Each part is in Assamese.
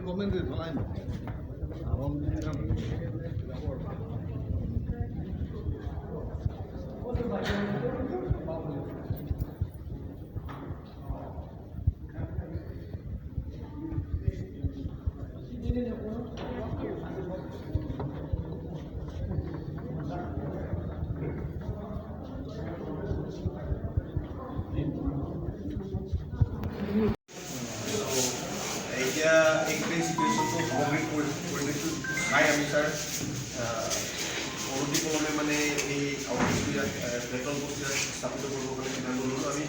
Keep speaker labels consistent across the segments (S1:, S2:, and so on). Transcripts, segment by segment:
S1: কমেন্ট ধলাই না
S2: এতিয়া এইখিনি চিটুৱেশ্যনটো সামগ্ৰিক পৰিৱেশটো চাই আমি ছাৰ পৰৱৰ্তীক্ৰমে মানে এই আউটলেটটো ইয়াত পেট্ৰল পোষ্ট ইয়াত স্থাপিত কৰিবৰ কাৰণে সিদ্ধান্ত ল'লোঁ। আমি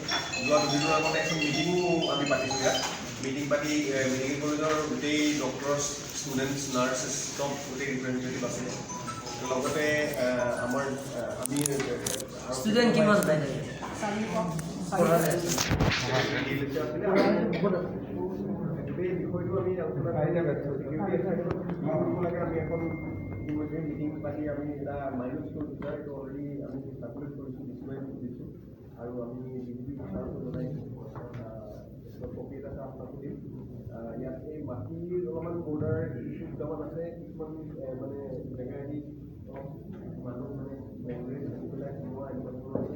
S2: যোৱা দুদিনৰ আগতে এখন মিটিঙো আমি পাতিছোঁ ইয়াত। মিটিং পাতি মেডিকেল কলেজৰ গোটেই ডক্টৰছ, ষ্টুডেণ্টছ, নাৰ্ছেছ চব গোটেই ৰিপ্ৰেজেণ্টেটিভ আছে। লগতে আমাৰ আমি
S3: ষ্টুডেণ্ট কিমান যায়
S2: এই বিষয়টো আমি লাগে আমি এখন ইতিমধ্যে মিটিং পাতি আমি এটা মাইনছ কৰিছোঁ এইটো অলৰেডি আমি চাৰ্কুলেট কৰিছোঁ, ডিছপ্লে দিছোঁ আৰু আমি ডিজিপি বিচাৰটো জনাইছোঁ। কপি এটা আপোনাকো দিম। ইয়াত এই মাটিৰ অলপমান বৰ্ডাৰ ইছ্যু দুটামান আছে, কিছুমান মানে জেগাইদি মানুহ মানে বেংগলী থাকি পেলাই সোমোৱা এনেকুৱা ধৰণৰ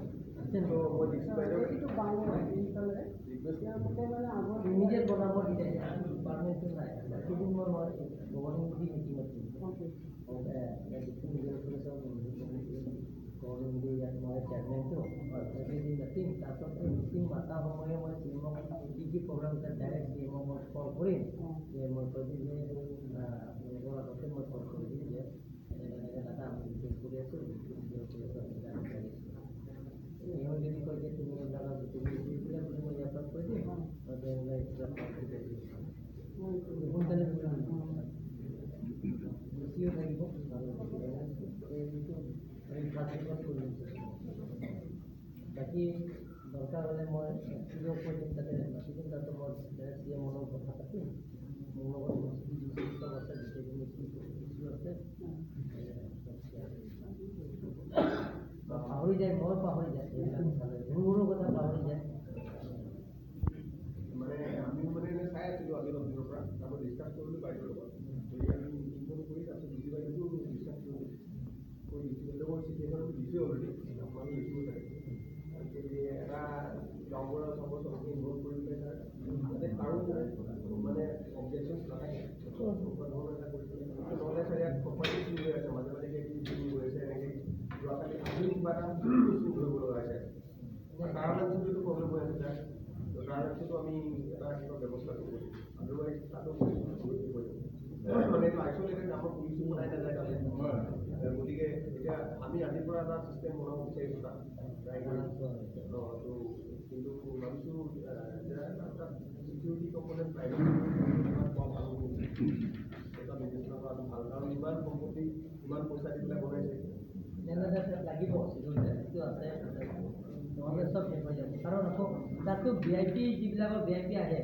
S2: মই ডিচি বাইদেউ
S3: ইমিডিয়েট বনাব দিলে ডিপাৰ্টমেণ্টটো নাই কেইদিন মই গভৰ্ণমেণ্ট মিটিঙত গভৰ্ণমেণ্ট ইয়াত মই চেয়াৰমেনটো কেইদিন মাতিম। তাৰপিছত এই মিটিং মাতা সময়ে মই চি এমক কি কি প্ৰগ্ৰাম আছে ডাইৰেক্ট চি এমক মই কল কৰিম যে মই কৈছোঁ যে আগতে মই কল কৰি দিম যে এনেকৈ দাদা আমি মিটিং কৰি আছোঁ ইহঁত যদি কয় যে তুমি এইবিলাক তুমি মই ইয়াৰ পৰা কৈ দিম সোনকালে বেছিও থাকিব বাকী দৰকাৰ হ'লে মই সুযোগ কৰি দিম তাতে মাতি দিম। তাতে মই চি এমৰ লগত কথা পাতিম। মোৰ লগত চব আছে গোটেইখিনি ইছ্যু আছে। পাহৰি যায়, মই পাহৰি যায়, মোৰো কথা পাহৰি যায়।
S2: মানে আমি মানে চাই আছিলোঁ আজি দিনৰ পৰা তাৰপৰা ডিছকাছ কৰিলোঁ বাইদেউৰ লগত। যদি আমি মিটিংখন কৰি তাৰপিছত ডিচি বাইদেউকো ডিছকাছ কৰি ডিচি বাইদেউৰ চিটুৱেশ্যনটো দিছোঁ অলৰেডি আপোনালোকে লিখিব লাগে। তাৰপিছত এটা গাঁওবুঢ়া চবৰ চবকে ইনভল্ভ কৰি পেলাই তাৰ যাতে কাৰো মানে অবজেকশ্যন নাথাকে এনেকুৱা ধৰণৰ এটা কৰি পেলাই নহ'লে ছাৰ ইয়াত প্ৰপাৰ্টি চুৰ হৈ আছে, মাজে মাজে কেইদিন চুৰ হৈ আছে। এনেকৈ যোৱাকালি আজি কিবা এটা চুৰ কৰিব লগা হৈছে। তাৰ অঞ্চলটো প্ৰব্লেম হৈ আছে ছাৰ। তাৰ অঞ্চলটো আমি এটা ব্যৱস্থা কৰিব লাগিব। আদাৰৱাইজ তাতো মানে এইটো আইচলেটেড আমাৰ পুলিচো বনাই নাযায় তাতে। গতিকে এতিয়া আমি আজিৰ পৰা এটা চিষ্টেম বনাব বিচাৰিছোঁ তাত ত' কিন্তু ভাবিছোঁ তাত চিকিউৰিটি কম্পনেণ্ট প্ৰাইভেট কম আৰু এটা বিবেচনা কৰাটো ভাল। কাৰণ ইমান সম্পত্তি ইমান পইচা দি পেলাই বনাইছে
S3: লাগিব চিকিউৰিটি আছে নহ'লে চব শেষ হৈ যাব। কাৰণ আকৌ তাতো ভি আই পি যিবিলাকৰ ভি আই পি আহে